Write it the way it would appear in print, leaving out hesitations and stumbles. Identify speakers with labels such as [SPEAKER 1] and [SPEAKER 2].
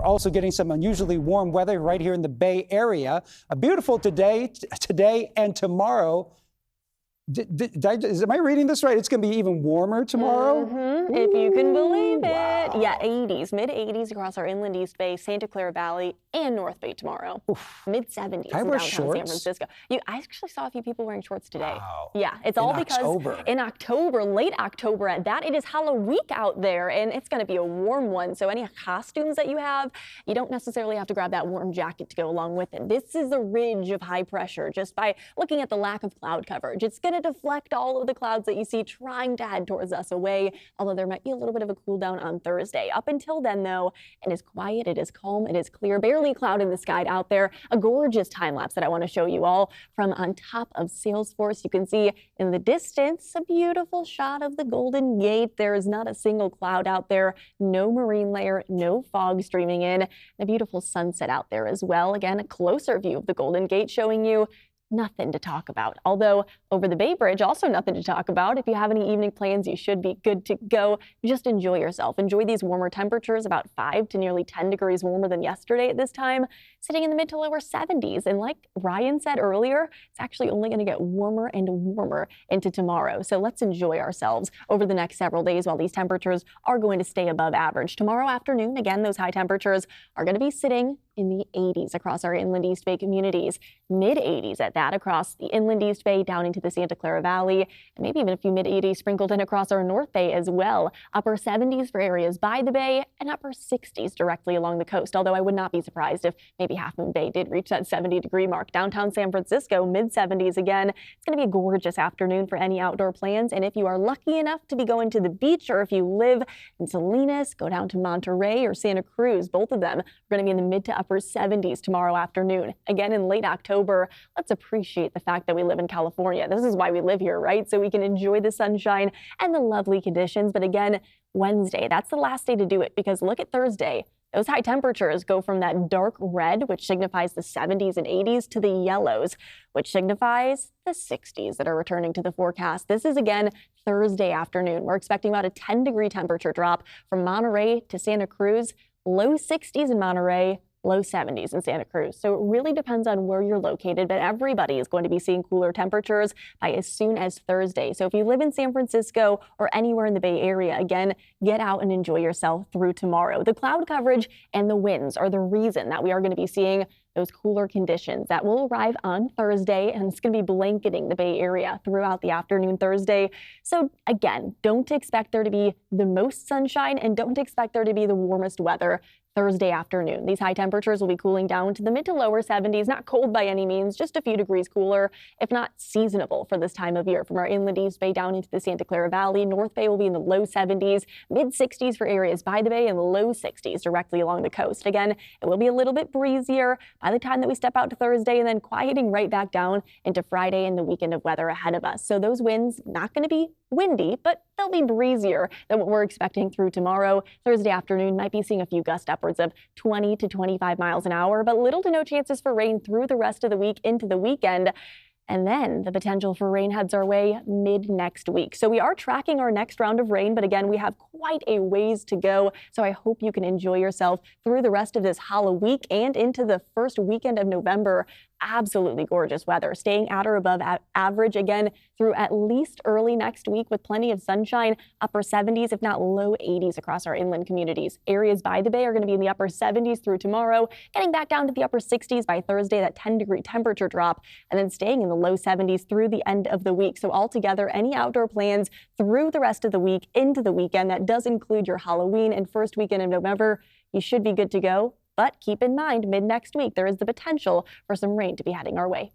[SPEAKER 1] also getting some unusually warm weather right here in the Bay Area. A beautiful today and tomorrow. Am I reading this right? It's going to be even warmer tomorrow?
[SPEAKER 2] Mm-hmm, if you can believe it.
[SPEAKER 1] Wow.
[SPEAKER 2] Yeah, 80s, mid-80s across our inland East Bay, Santa Clara Valley, and North Bay tomorrow. Mid-70s in downtown San Francisco. I actually saw a few people wearing shorts today.
[SPEAKER 1] Wow.
[SPEAKER 2] Yeah, it's all because in October, late October at that, it is Halloween out there, and it's going to be a warm one. So any costumes that you have, you don't necessarily have to grab that warm jacket to go along with it. This is a ridge of high pressure just by looking at the lack of cloud coverage. It's going to deflect all of the clouds that you see trying to head towards us away, although there might be a little bit of a cool down on Thursday. Up until then, though, it is quiet, it is calm, it is clear, barely a cloud in the sky out there. A gorgeous time lapse that I want to show you all from on top of Salesforce. You can see in the distance a beautiful shot of the Golden Gate. There is not a single cloud out there, no marine layer, no fog streaming in, and a beautiful sunset out there as well. Again, a closer view of the Golden Gate showing you nothing to talk about. Although over the Bay Bridge, also nothing to talk about. If you have any evening plans, you should be good to go. Just enjoy yourself. Enjoy these warmer temperatures, about 5 to nearly 10 degrees warmer than yesterday at this time, sitting in the mid to lower 70s. And like Ryan said earlier, it's actually only going to get warmer and warmer into tomorrow. So let's enjoy ourselves over the next several days while these temperatures are going to stay above average. Tomorrow afternoon, again, those high temperatures are going to be sitting in the 80s across our inland East Bay communities, mid 80s at that across the inland East Bay down into the Santa Clara Valley, and maybe even a few mid 80s sprinkled in across our North Bay as well. Upper 70s for areas by the Bay and upper 60s directly along the coast, although I would not be surprised if maybe Half Moon Bay did reach that 70-degree mark. Downtown San Francisco, mid 70s again. It's going to be a gorgeous afternoon for any outdoor plans, and if you are lucky enough to be going to the beach, or if you live in Salinas, go down to Monterey or Santa Cruz, both of them are going to be in the mid to upper 70s tomorrow afternoon. Again, in late October, let's appreciate the fact that we live in California. This is why we live here, right? So we can enjoy the sunshine and the lovely conditions. But again, Wednesday, that's the last day to do it, because look at Thursday. Those high temperatures go from that dark red, which signifies the 70s and 80s, to the yellows, which signifies the 60s that are returning to the forecast. This is, again, Thursday afternoon. We're expecting about a 10-degree temperature drop from Monterey to Santa Cruz, low 60s in Monterey, low 70s in Santa Cruz. So it really depends on where you're located, but everybody is going to be seeing cooler temperatures by as soon as Thursday. So if you live in San Francisco or anywhere in the Bay Area, again, get out and enjoy yourself through tomorrow. The cloud coverage and the winds are the reason that we are going to be seeing those cooler conditions that will arrive on Thursday, and it's going to be blanketing the Bay Area throughout the afternoon Thursday. So again, don't expect there to be the most sunshine and don't expect there to be the warmest weather Thursday afternoon. These high temperatures will be cooling down to the mid to lower 70s, not cold by any means, just a few degrees cooler, if not seasonable for this time of year. From our inland East Bay down into the Santa Clara Valley, North Bay will be in the low 70s, mid 60s for areas by the Bay, and the low 60s directly along the coast. Again, it will be a little bit breezier by the time that we step out to Thursday, and then quieting right back down into Friday and the weekend of weather ahead of us. So those winds not going to be windy, but they'll be breezier than what we're expecting through tomorrow. Thursday afternoon might be seeing a few gusts upwards of 20 to 25 miles an hour, but little to no chances for rain through the rest of the week into the weekend. And then the potential for rain heads our way mid next week. So we are tracking our next round of rain, but again, we have quite a ways to go. So I hope you can enjoy yourself through the rest of this Halloween and into the first weekend of November. Absolutely gorgeous weather, staying at or above average again through at least early next week with plenty of sunshine, upper 70s, if not low 80s across our inland communities. Areas by the Bay are going to be in the upper 70s through tomorrow, getting back down to the upper 60s by Thursday, that 10-degree temperature drop, and then staying in the low 70s through the end of the week. So altogether, any outdoor plans through the rest of the week into the weekend, that does include your Halloween and first weekend of November, you should be good to go. But keep in mind, mid next week, there is the potential for some rain to be heading our way.